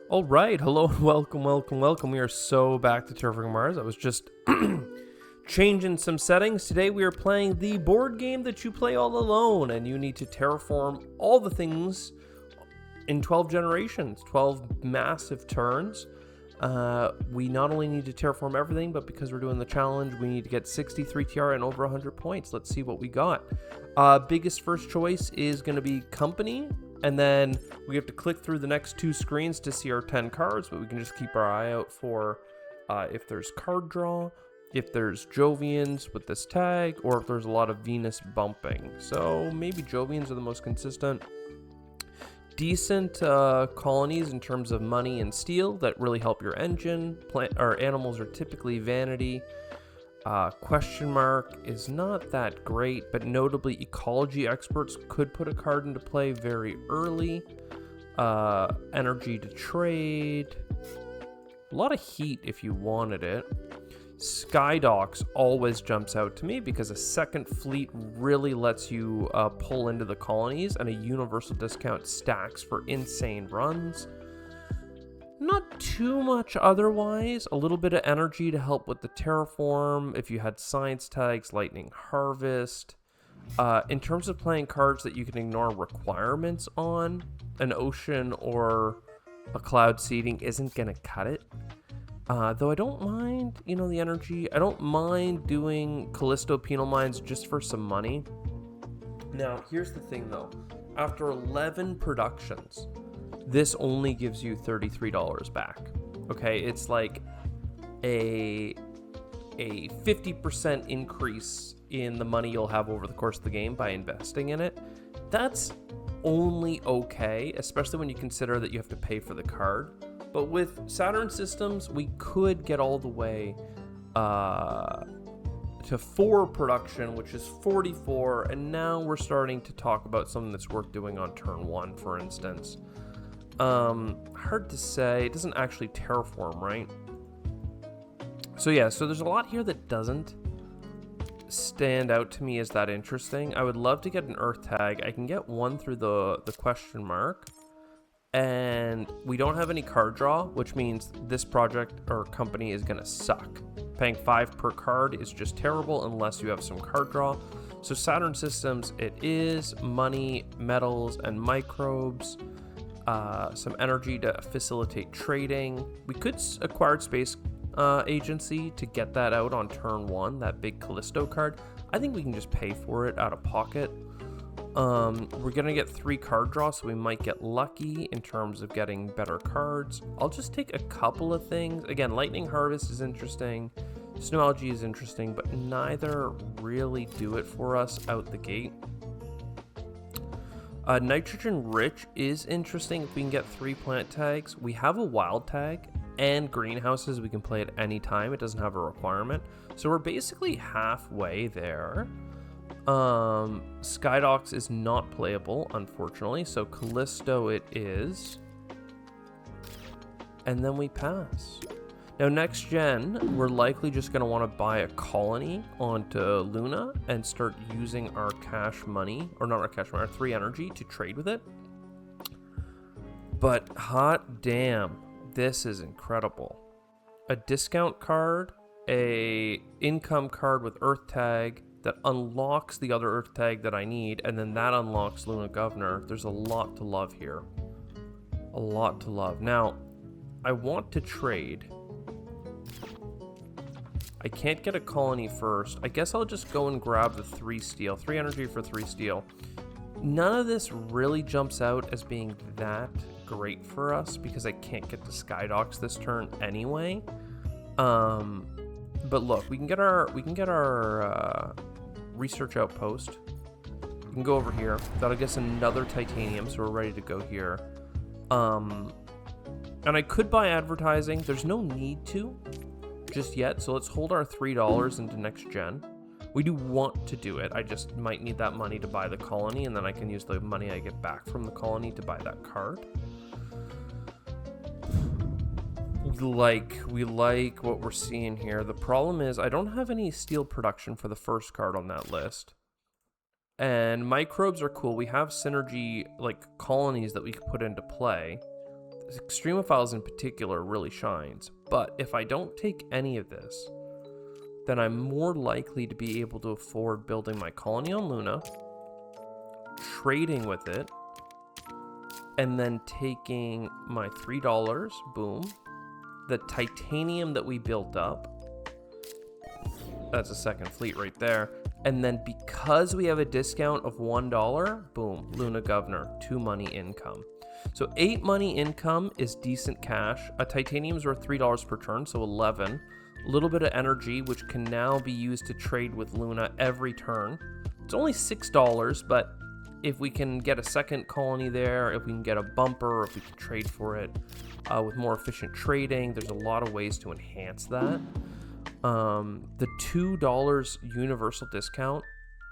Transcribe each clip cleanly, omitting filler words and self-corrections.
All right, hello and welcome. We are so back to Terraforming Mars. I was just changing some settings. Today we are playing the board game that you play all alone, and you need to terraform all the things in 12 generations, 12 massive turns. We not only need to terraform everything, but because we're doing the challenge, we need to get 63 TR and over 100 points. Let's see what we got. Biggest first choice is going to be company. And then we have to click through the next two screens to see our 10 cards, but we can just keep our eye out for if there's card draw, if there's Jovians with this tag, or if there's a lot of Venus bumping. So maybe Jovians are the most consistent. Decent colonies in terms of money and steel that really help your engine. Animals are typically vanity. Question mark is not that great, but notably ecology experts could put a card into play very early. Energy to trade. A lot of heat if you wanted it. Skydocks always jumps out to me because a second fleet really lets you pull into the colonies, and a universal discount stacks for insane runs. Not too much otherwise. A little bit of energy to help with the terraform. If you had science tags, lightning harvest. In terms of playing cards that you can ignore requirements on, an ocean or a cloud seeding isn't going to cut it. Though I don't mind, the energy. I don't mind doing Callisto Penal Mines just for some money. Now, here's the thing though. After 11 productions, this only gives you $33 back. Okay, it's like a 50% increase in the money you'll have over the course of the game by investing in it. That's only okay, especially when you consider that you have to pay for the card. But with Saturn systems, we could get all the way to 4 production, which is 44, and now we're starting to talk about something that's worth doing on turn 1, for instance. Hard to say. It doesn't actually terraform, right? So there's a lot here that doesn't stand out to me as that interesting. I would love to get an earth tag. I can get one through the question mark, and we don't have any card draw, which means this project or company is gonna suck. Paying 5 per card is just terrible unless you have some card draw. So Saturn systems, it is money, metals, and microbes. Some energy to facilitate trading. We could acquire space agency to get that out on turn 1, that big Callisto card. I think we can just pay for it out of pocket. We're gonna get 3 card draws, so we might get lucky in terms of getting better cards. I'll just take a couple of things. Again, lightning harvest is interesting, snow algae is interesting, but neither really do it for us out the gate. Nitrogen rich is interesting if we can get 3 plant tags. We have a wild tag and greenhouses we can play at any time. It doesn't have a requirement. So we're basically halfway there. Skydocks is not playable, unfortunately. So Callisto it is. And then we pass. Now, next gen, we're likely just going to want to buy a colony onto Luna and start using our cash money, or not our cash money, our 3 energy to trade with it. But hot damn, this is incredible. A discount card, a income card with Earth tag that unlocks the other Earth tag that I need, and then that unlocks Luna Governor. There's a lot to love here. A lot to love. Now, I want to trade. I can't get a colony first. I guess I'll just go and grab the 3 steel. 3 energy for 3 steel. None of this really jumps out as being that great for us because I can't get to Skydocks this turn anyway. But look, we can get our research outpost. We can go over here. That'll get us another titanium, so we're ready to go here. And I could buy advertising. There's no need to just yet, so let's hold our $3 into next gen. We do want to do it. I just might need that money to buy the colony, and then I can use the money I get back from the colony to buy that card. We like what we're seeing here. The problem is I don't have any steel production for the first card on that list. And microbes are cool. We have synergy, like colonies that we can put into play. Extremophiles in particular really shines. But if I don't take any of this, then I'm more likely to be able to afford building my colony on Luna, trading with it, and then taking my $3, boom, the titanium that we built up, that's a second fleet right there, and then because we have a discount of $1, boom, Luna Governor, 2 money income. So 8 money income is decent cash. A titanium is worth $3 per turn, so 11. A little bit of energy, which can now be used to trade with Luna every turn. It's only $6, but if we can get a second colony there, if we can get a bumper, if we can trade for it with more efficient trading, there's a lot of ways to enhance that. The $2 universal discount,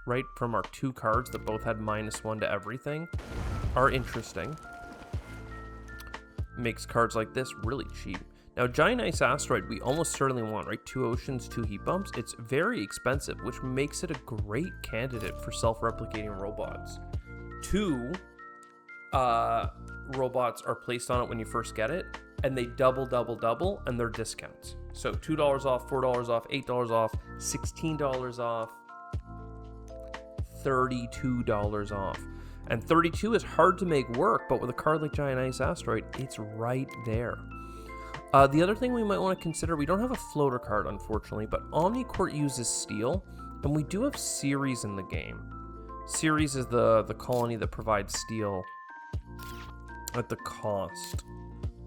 right, from our 2 cards that both had -1 to everything, are interesting. Makes cards like this really cheap. Now, Giant Ice Asteroid, we almost certainly want, right? 2 oceans, 2 heat bumps. It's very expensive, which makes it a great candidate for self-replicating robots. 2 robots are placed on it when you first get it, and they double, and they're discounts. So $2 off, $4 off, $8 off, $16 off, $32 off. And 32 is hard to make work, but with a card like Giant Ice Asteroid, it's right there. The other thing we might want to consider, we don't have a floater card, unfortunately, but Omnicourt uses steel, and we do have Ceres in the game. Ceres is the colony that provides steel at the cost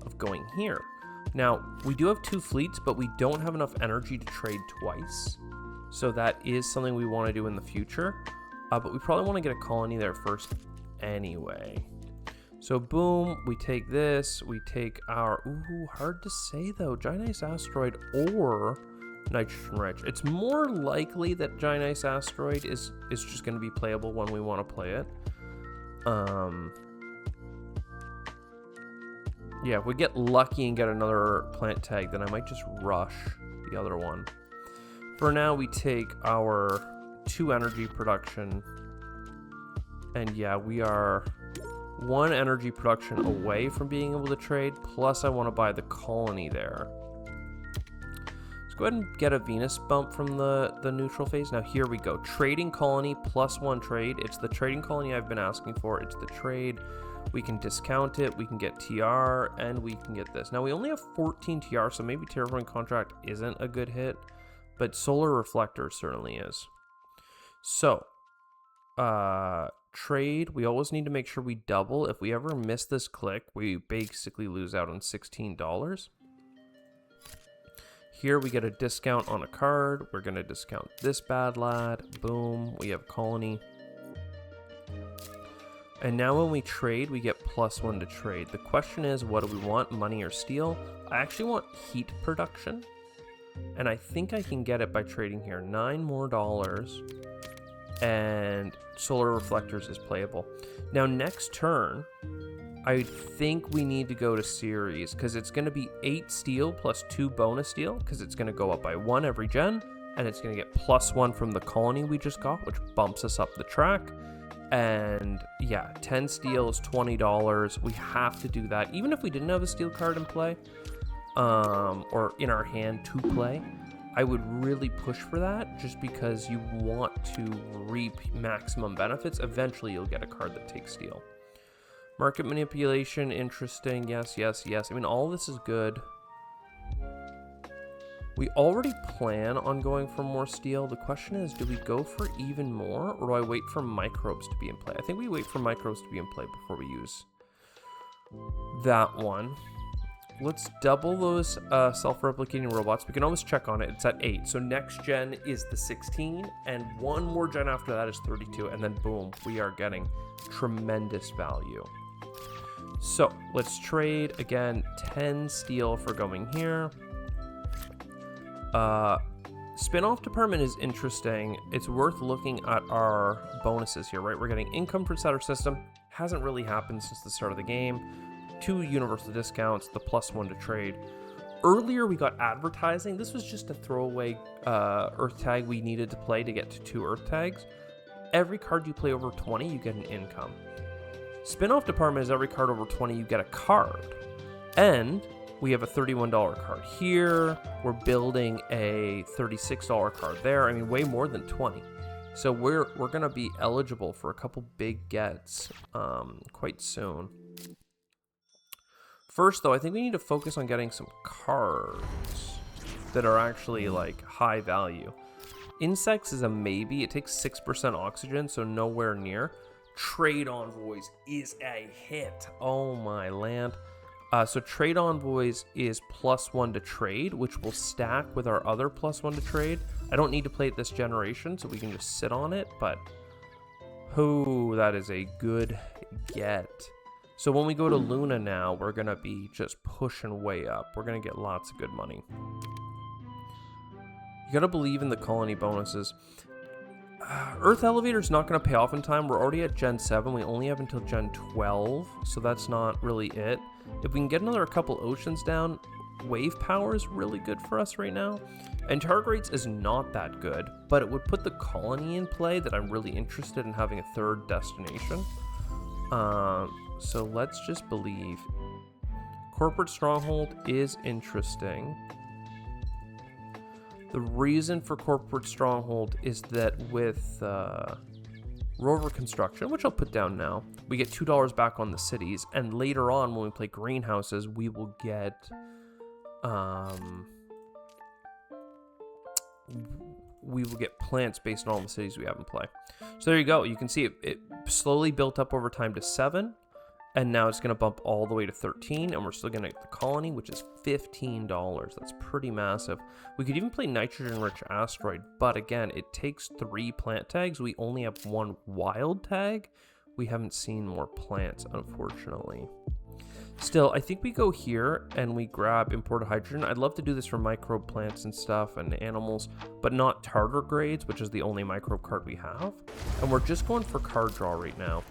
of going here. Now, we do have 2 fleets, but we don't have enough energy to trade twice. So that is something we want to do in the future. But we probably want to get a colony there first anyway. So boom, we take this, we take our, ooh, hard to say though, Giant Ice Asteroid or Nitrogen Rich. It's more likely that Giant Ice Asteroid is just going to be playable when we want to play it. Yeah, if we get lucky and get another plant tag, then I might just rush the other one. For now, we take our 2 energy production, and yeah, we are 1 energy production away from being able to trade, plus I want to buy the colony there. Let's go ahead and get a Venus bump from the neutral phase. Now here we go, trading colony plus 1 trade. It's the trading colony I've been asking for. It's the trade. We can discount it, we can get TR, and we can get this. Now we only have 14 TR, so maybe Terraforming Contract isn't a good hit, but Solar Reflector certainly is. So, trade, we always need to make sure we double. If we ever miss this click, we basically lose out on $16. Here we get a discount on a card. We're going to discount this bad lad. Boom, we have colony. And now when we trade, we get +1 to trade. The question is, what do we want, money or steel? I actually want heat production, and I think I can get it by trading here. $9 more, and Solar Reflectors is playable. Now next turn, I think we need to go to Ceres, because it's going to be 8 steel plus 2 bonus steel, because it's going to go up by 1 every gen, and it's going to get +1 from the colony we just got, which bumps us up the track. And yeah, 10 steel is $20. We have to do that, even if we didn't have a steel card in play, or in our hand to play. I would really push for that, just because you want to reap maximum benefits. Eventually you'll get a card that takes steel. Market manipulation, interesting. Yes, yes, yes. I mean, all this is good. We already plan on going for more steel. The question is, do we go for even more, or do I wait for microbes to be in play? I think we wait for microbes to be in play before we use that one. Let's double those self-replicating robots. We can always check on it. It's at 8. So next gen is the 16, and 1 more gen after that is 32. And then boom, we are getting tremendous value. So let's trade again. 10 steel for going here. Spin-off department is interesting. It's worth looking at our bonuses here, right? We're getting income for setter system. Hasn't really happened since the start of the game. 2 universal discounts, the +1 to trade. Earlier we got advertising. This was just a throwaway earth tag we needed to play to get to 2 earth tags. Every card you play over 20, you get an income. Spin-off department is every card over 20, you get a card. And we have a $31 card here. We're building a $36 card there. I mean, way more than 20. So we're going to be eligible for a couple big gets quite soon. First, though, I think we need to focus on getting some cards that are actually, like, high value. Insects is a maybe. It takes 6% oxygen, so nowhere near. Trade Envoys is a hit. Oh, my land. So Trade Envoys is +1 to trade, which will stack with our other +1 to trade. I don't need to play it this generation, so we can just sit on it, but that is a good get. So when we go to Luna now, we're going to be just pushing way up. We're going to get lots of good money. You got to believe in the colony bonuses. Earth Elevator is not going to pay off in time. We're already at Gen 7. We only have until Gen 12, so that's not really it. If we can get another couple oceans down, wave power is really good for us right now. And Targrates is not that good, but it would put the colony in play that I'm really interested in having a third destination. So let's just believe. Corporate Stronghold is interesting. The reason for Corporate Stronghold is that with Rover Construction, which I'll put down now, we get $2 back on the cities, and later on when we play greenhouses, we will get plants based on all the cities we have in play. So there you go. You can see it slowly built up over time to 7, and now it's going to bump all the way to 13, and we're still going to get the colony, which is $15. That's pretty massive. We could even play nitrogen-rich asteroid, but again, it takes 3 plant tags. We only have 1 wild tag. We haven't seen more plants, unfortunately. Still, I think we go here and we grab imported hydrogen. I'd love to do this for microbe plants and stuff and animals, but not tardigrades, which is the only microbe card we have. And we're just going for card draw right now.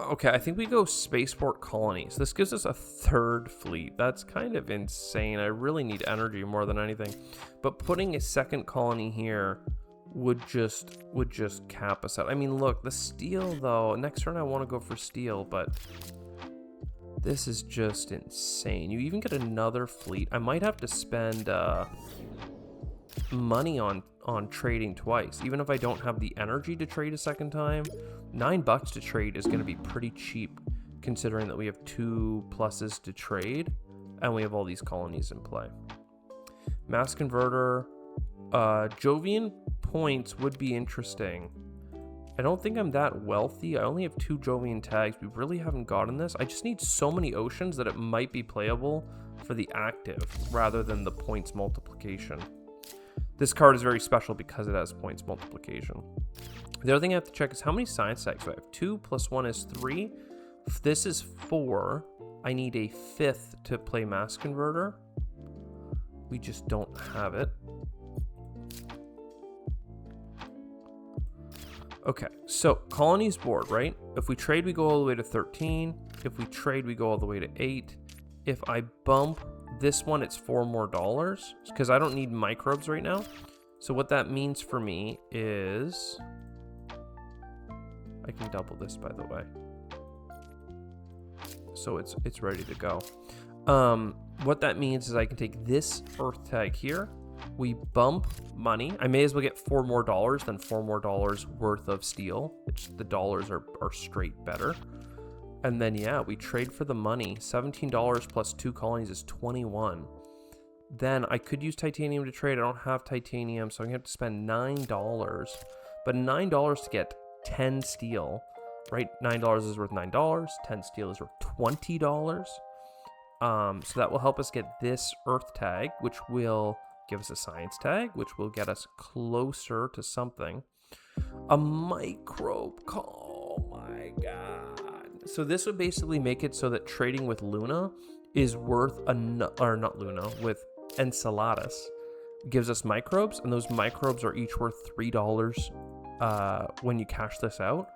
Okay, I think we go spaceport colonies. This gives us a 3rd fleet. That's kind of insane. I really need energy more than anything. But putting a 2nd colony here would just cap us out. I mean, look, the steel though. Next turn I want to go for steel, but this is just insane. You even get another fleet. I might have to spend money on trading twice, even if I don't have the energy to trade a 2nd time. $9 to trade is going to be pretty cheap, considering that we have 2 pluses to trade and we have all these colonies in play. Mass converter, Jovian points would be interesting. I don't think I'm that wealthy. I only have 2 Jovian tags. We really haven't gotten this. I just need so many oceans that it might be playable for the active rather than the points multiplication. This card is very special because it has points multiplication. The other thing I have to check is how many science tags do I have? 2 + 1 is 3. If this is 4. I need a 5th to play mass converter. We just don't have it. Okay, so colonies board, right? If we trade, we go all the way to 13. If we trade, we go all the way to 8. If I bump this one, it's $4 more because I don't need microbes right now. So what that means for me is I can double this, by the way. So it's ready to go. What that means is I can take this earth tag here. We bump money. I may as well get $4 more than $4 more worth of steel, which the dollars are straight better. And then, yeah, we trade for the money. $17 plus 2 colonies is 21. Then I could use titanium to trade. I don't have titanium, so I'm going to have to spend $9. But $9 to get 10 steel, right? $9 is worth $9. 10 steel is worth $20. So that will help us get this earth tag, which will give us a science tag, which will get us closer to something. A microbe. Oh my god. So this would basically make it so that trading with Luna is worth with Enceladus gives us microbes, and those microbes are each worth $3 when you cash this out.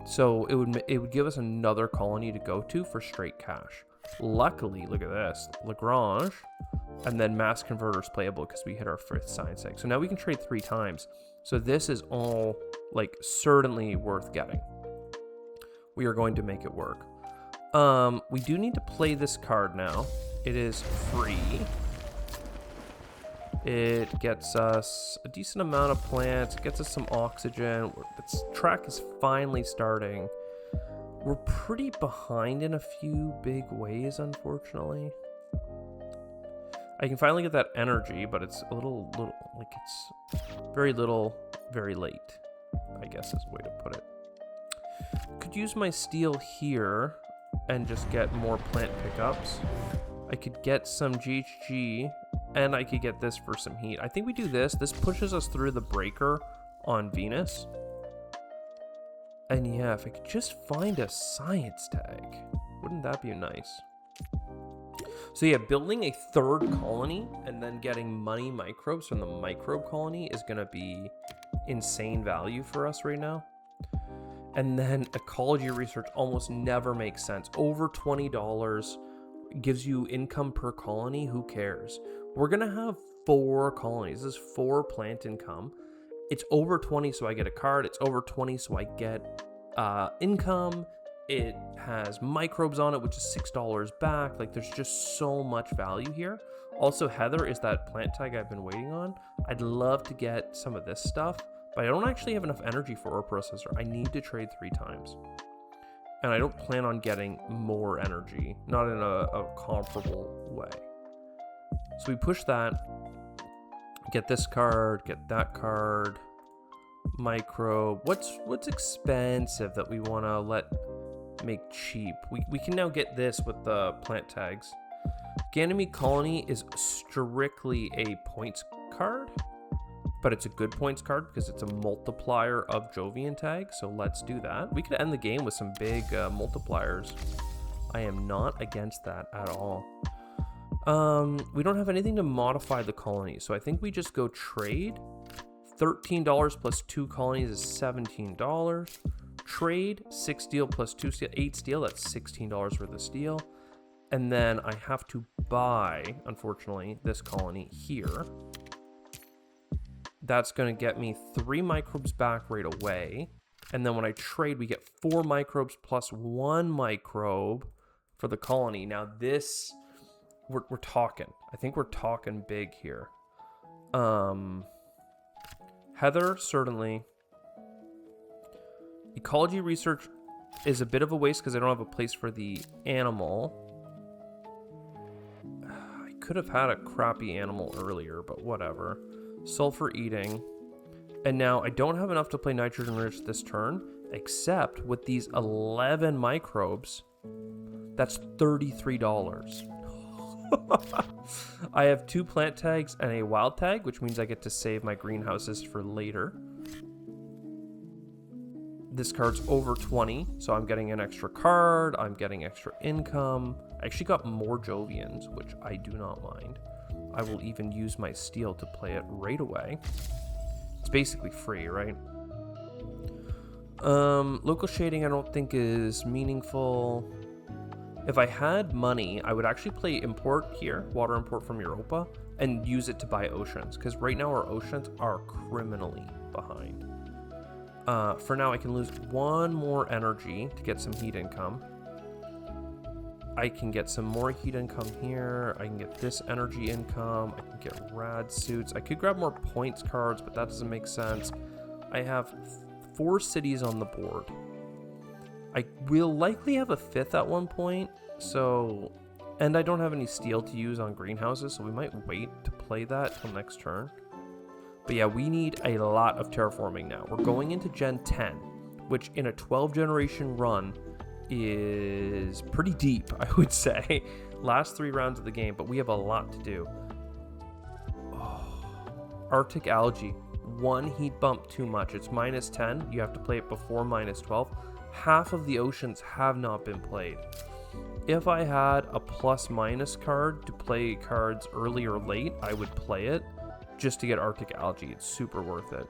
So it would give us another colony to go to for straight cash. Luckily, look at this. Lagrange And then mass converters playable because we hit our 5th science egg. So now we can trade 3 times. So this is all like certainly worth getting. We are going to make it work. We do need to play this card now. It is free. It gets us a decent amount of plants. It gets us some oxygen. This track is finally starting. We're pretty behind in a few big ways, unfortunately. I can finally get that energy, but it's a little, like it's very little, very late, I guess is the way to put it. Could use my steel here and just get more plant pickups. I could get some GHG, and I could get this for some heat. I think we do this. This pushes us through the breaker on Venus. And yeah, if I could just find a science tag, wouldn't that be nice? So yeah, building a 3rd colony and then getting money microbes from the microbe colony is going to be insane value for us right now. And then ecology research almost never makes sense. Over $20 gives you income per colony. Who cares? We're going to have 4 colonies. This is 4 plant income. It's over 20, so I get a card. It's over 20, so I get income. It has microbes on it, which is $6 back. Like, there's just so much value here. Also, Heather is that plant tag I've been waiting on. I'd love to get some of this stuff, but I don't actually have enough energy for ore processor. I need to trade 3 times. And I don't plan on getting more energy, not in a comparable way. So we push that, get this card, get that card, microbe. What's expensive that we want to let make cheap? We can now get this with the plant tags. Ganymede Colony is strictly a points card, but it's a good points card because it's a multiplier of Jovian tag, so let's do that. We could end the game with some big multipliers. I am not against that at all. We don't have anything to modify the colony, so I think we just go trade. $13 plus 2 colonies is $17. Trade 6 steel plus 2 steel, 8 steel, that's $16 worth of steel. And then I have to buy, unfortunately, this colony here. That's going to get me 3 microbes back right away. And then when I trade, we get 4 microbes plus 1 microbe for the colony. Now this, we're talking. I think we're talking big here. Heather, certainly. Ecology research is a bit of a waste because I don't have a place for the animal. I could have had a crappy animal earlier, but whatever. Sulfur eating. And now I don't have enough to play nitrogen rich this turn, except with these 11 microbes, that's $33. I have 2 plant tags and a wild tag, which means I get to save my greenhouses for later. This card's over 20, so I'm getting an extra card, I'm getting extra income. I actually got more Jovians, which I do not mind. I will even use my steel to play it right away. It's basically free, right? Local shading I don't think is meaningful. If I had money, I would actually play import here, water import from Europa, and use it to buy oceans, because right now our oceans are criminally behind. For now, I can lose 1 more energy to get some heat income. I can get some more heat income here. I can get this energy income. I can get rad suits. I could grab more points cards, but that doesn't make sense. I have 4 cities on the board. I will likely have a 5th at one point, so... And I don't have any steel to use on greenhouses, so we might wait to play that till next turn. But yeah, we need a lot of terraforming now. We're going into Gen 10, which in a 12 generation run is pretty deep, I would say. Last 3 rounds of the game, but we have a lot to do. Oh, Arctic algae. 1 heat bump too much. It's -10. You have to play it before -12. Half of the oceans have not been played. If I had a plus-minus card to play cards early or late, I would play it just to get Arctic algae. It's super worth it.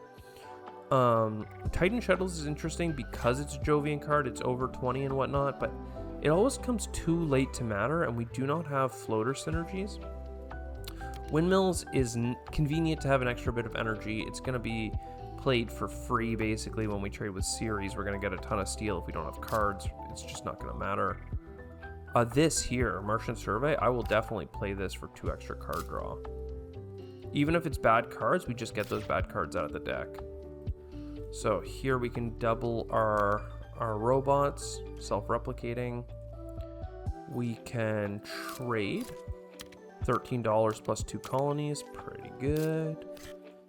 Titan Shuttles is interesting because it's a Jovian card. It's over 20 and whatnot, but it always comes too late to matter, and we do not have floater synergies. Windmills is convenient to have an extra bit of energy. It's going to be played for free, basically, when we trade with series. We're going to get a ton of steel if we don't have cards. It's just not going to matter. This here, Martian Survey, I will definitely play this for 2 extra card draw. Even if it's bad cards, we just get those bad cards out of the deck. So here we can double our robots, self-replicating. We can trade. $13 plus 2 colonies, pretty good.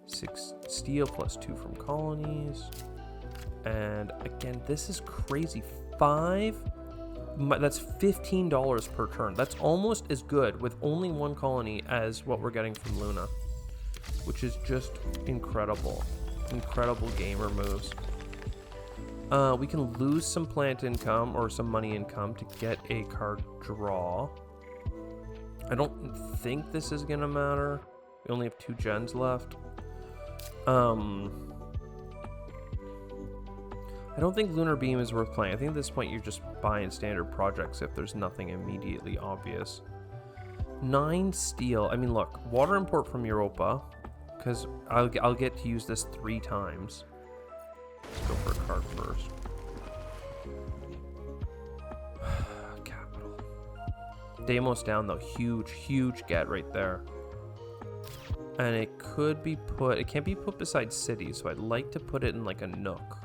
6 steel plus 2 from colonies. And again, this is crazy. That's $15 per turn. That's almost as good with only 1 colony as what we're getting from Luna, which is just incredible. Incredible gamer moves. We can lose some plant income or some money income to get a card draw. I don't think this is gonna matter. We only have 2 gens left. I don't think Lunar Beam is worth playing. I think at this point you're just buying standard projects if there's nothing immediately obvious. 9 steel. I mean, look, water import from Europa, because I'll get to use this 3 times. Let's go for a card first. Capital. Deimos down though, huge get right there. And it could be put, it can't be put beside cities, so I'd like to put it in like a nook.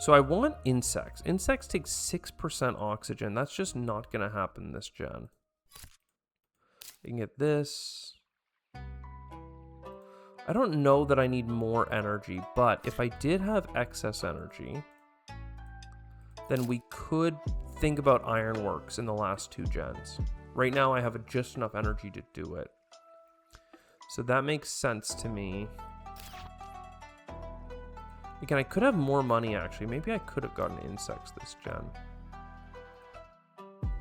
So I want insects. Insects take 6% oxygen. That's just not gonna happen this gen. You can get this. I don't know that I need more energy, but if I did have excess energy, then we could think about ironworks in the last 2 gens. Right now I have just enough energy to do it. So that makes sense to me. Again, I could have more money actually. Maybe I could have gotten insects this gen.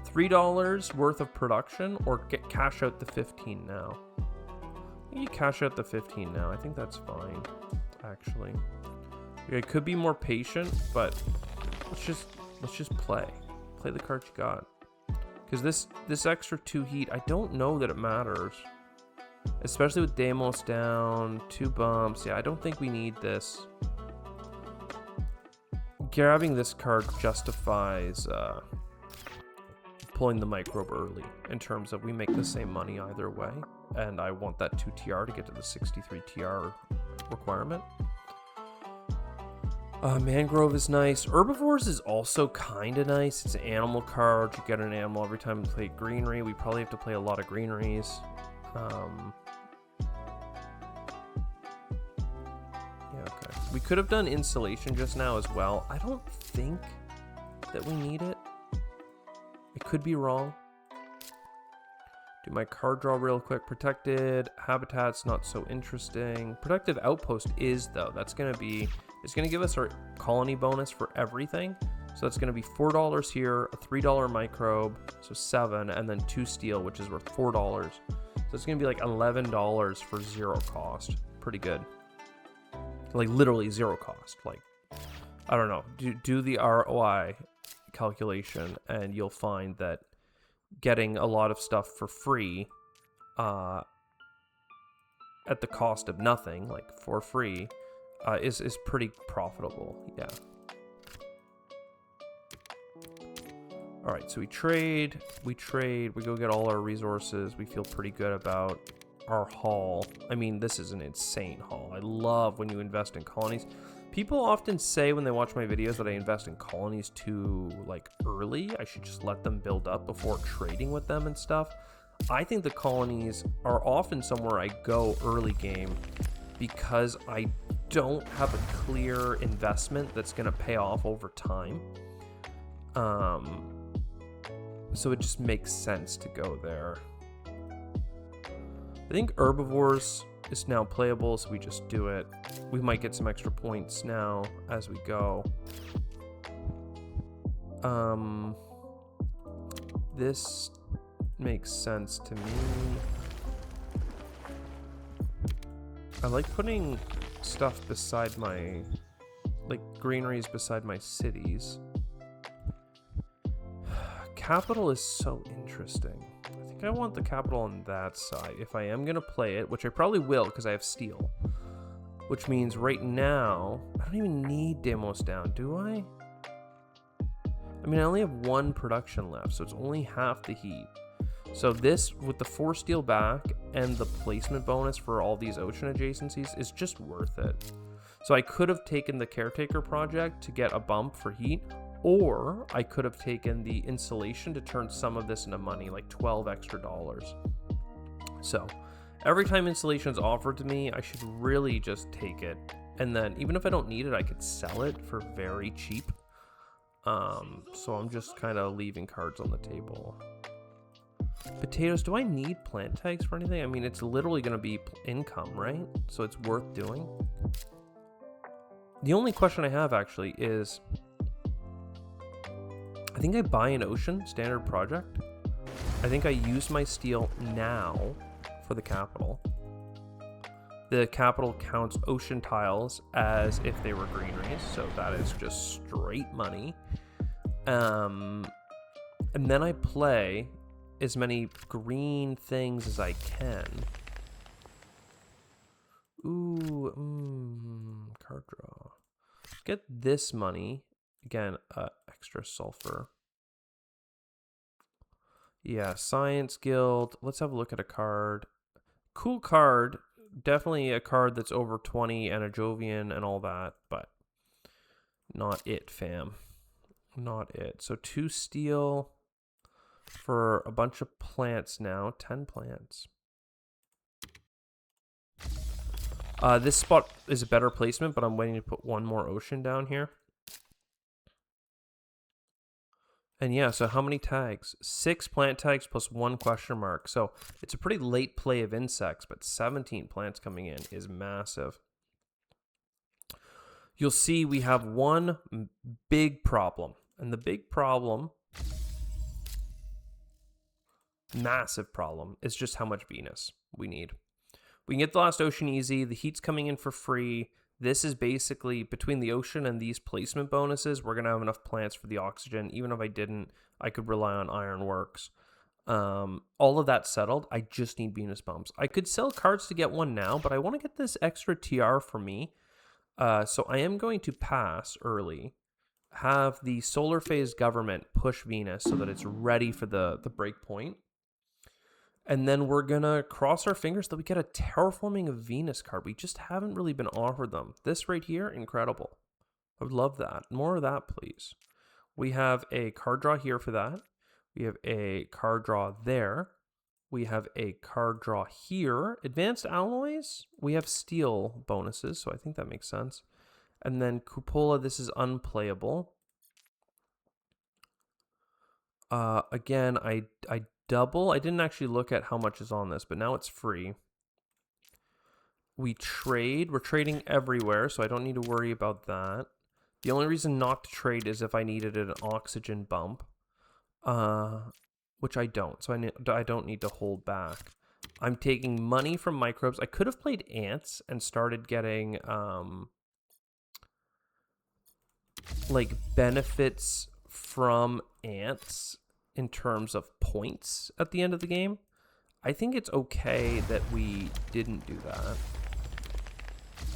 $3 worth of production or get cash out the 15 now. You cash out the 15 now. I think that's fine, actually. I could be more patient, but let's just play the cards you got. Because this extra 2 heat, I don't know that it matters, especially with Deimos down, 2 bumps. Yeah, I don't think we need this. Grabbing this card justifies pulling the microbe early in terms of we make the same money either way, and I want that 2 TR to get to the 63 TR requirement. Mangrove is nice. Herbivores is also kind of nice. It's an animal card. You get an animal every time you play greenery. We probably have to play a lot of greeneries. Yeah, okay. We could have done insulation just now as well. I don't think that we need it. I could be wrong. Do my card draw real quick. Protected habitat's not so interesting. Protective outpost is though. That's gonna be. It's gonna give us our colony bonus for everything. So that's gonna be $4 here, a $3 microbe, so 7, and then 2 steel, which is worth $4. So it's gonna be like $11 for 0 cost. Pretty good. Like literally 0 cost. Like, I don't know. Do the ROI calculation, and you'll find that getting a lot of stuff for free at the cost of nothing, like for free, is pretty profitable. Yeah. All right, so we go get all our resources. We feel pretty good about our haul. I mean, this is an insane haul. I love when you invest in colonies. People often say when they watch my videos that I invest in colonies too like early. I should just let them build up before trading with them and stuff. I think the colonies are often somewhere I go early game because I don't have a clear investment that's going to pay off over time. So it just makes sense to go there. I think herbivores is now playable, so we just do it. We might get some extra points now as we go. This makes sense to me. I like putting stuff beside my, like greeneries beside my cities. capital is so interesting. I think I want the capital on that side. If I am going to play it, which I probably will because I have steel. Which means right now, I don't even need Demos down, do I? I mean, I only have 1 production left, so it's only half the heat. So this, with the 4 steel back and the placement bonus for all these ocean adjacencies, is just worth it. So I could have taken the caretaker project to get a bump for heat, or I could have taken the insulation to turn some of this into money, like 12 extra dollars. So every time insulation is offered to me, I should really just take it. And then even if I don't need it, I could sell it for very cheap. So I'm just kind of leaving cards on the table. Potatoes, do I need plant tags for anything? I mean, it's literally going to be income, right? So it's worth doing. The only question I have actually is, I think I buy an ocean standard project. I think I use my steel now for the capital. The capital counts ocean tiles as if they were greeneries, so that is just straight money. And then I play as many green things as I can. Ooh, card draw. Get this money. Again, extra sulfur. Yeah, Science Guild. Let's have a look at a card. Cool card. Definitely a card that's over 20 and a Jovian and all that, but not it, fam. Not it. So 2 steel for a bunch of plants now. 10 plants. This spot is a better placement, but I'm waiting to put 1 more ocean down here. And yeah, so how many tags? 6 plant tags plus 1 question mark. So it's a pretty late play of insects, but 17 plants coming in is massive. You'll see we have 1 big problem. And the big problem, massive problem, is just how much Venus we need. We can get the last ocean easy. The heat's coming in for free. This is basically, between the ocean and these placement bonuses, we're going to have enough plants for the oxygen. Even if I didn't, I could rely on ironworks. All of that settled. I just need Venus bumps. I could sell cards to get 1 now, but I want to get this extra TR for me. So I am going to pass early. Have the solar phase government push Venus so that it's ready for the break point. And then we're going to cross our fingers that we get a Terraforming of Venus card. We just haven't really been offered them. This right here, incredible. I would love that. More of that, please. We have a card draw here for that. We have a card draw there. We have a card draw here. Advanced alloys, we have steel bonuses, so I think that makes sense. And then Cupola, this is unplayable. Again, I double. I didn't actually look at how much is on this, but now it's free. We trade. We're trading everywhere, so I don't need to worry about that. The only reason not to trade is if I needed an oxygen bump, which I don't, so I don't need to hold back. I'm taking money from microbes. I could have played ants and started getting like benefits from ants in terms of points at the end of the game. I think it's okay that we didn't do that.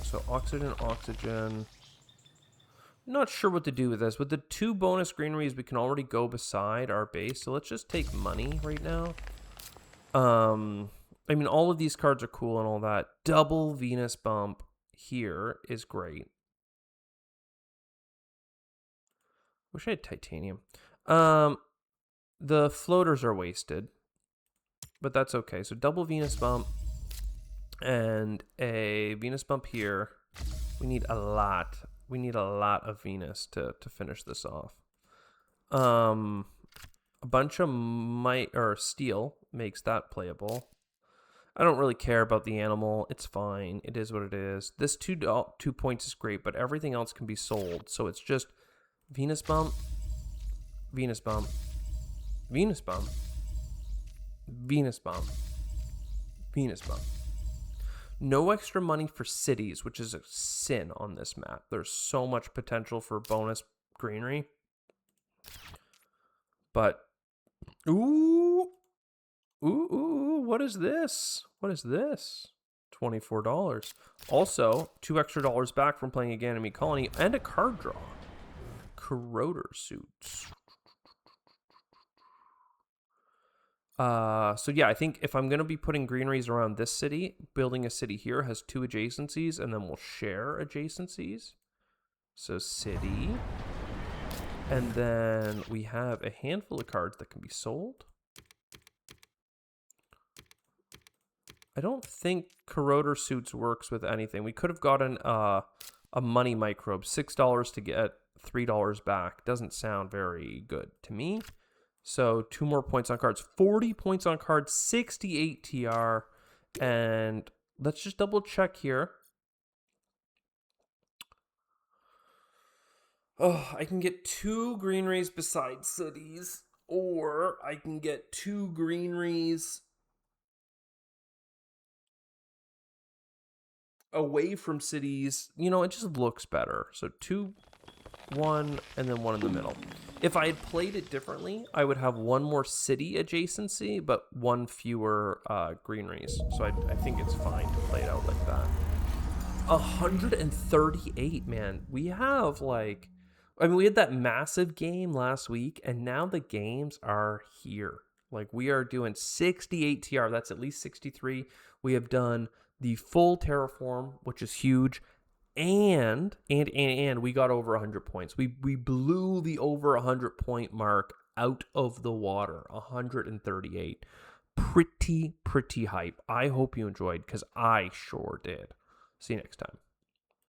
So oxygen. Not sure what to do with this. With the 2 bonus greeneries, we can already go beside our base. So let's just take money right now. I mean, all of these cards are cool and all that. Double Venus bump here is great. Wish I had titanium. The floaters are wasted, but that's okay. So double Venus bump and a Venus bump here. We need a lot. We need a lot of Venus to finish this off. A bunch of steel makes that playable. I don't really care about the animal. It's fine. It is what it is. This 2 points is great, but everything else can be sold. So it's just Venus bump, Venus bump, Venus bump, Venus bump, Venus bump. No extra money for cities, which is a sin on this map. There's so much potential for bonus greenery. But Ooh. Ooh, what is this? What is this? $24. Also, $2 extra back from playing a Ganymede Colony and a card draw. Corroder suits. So yeah, I think if I'm going to be putting greeneries around this city, building a city here has 2 adjacencies, and then we'll share adjacencies. So city. And then we have a handful of cards that can be sold. I don't think Corroder Suits works with anything. We could have gotten a money microbe. $6 to get $3 back. Doesn't sound very good to me. So 2 more points on cards. 40 points on cards, 68 TR. And let's just double check here. Oh, I can get 2 greeneries beside cities, or I can get 2 greeneries away from cities. You know, it just looks better. So 2, 1, and then 1 in the middle. If I had played it differently, I would have 1 more city adjacency, but 1 fewer greeneries. So I think it's fine to play it out like that. 138, man. We have like, I mean, we had that massive game last week, and now the games are here. Like, we are doing 68 TR. That's at least 63. We have done the full Terraform, which is huge. And we got over 100 points. We blew the over 100 point mark out of the water. 138. Pretty hype. I hope you enjoyed, because I sure did. See you next time.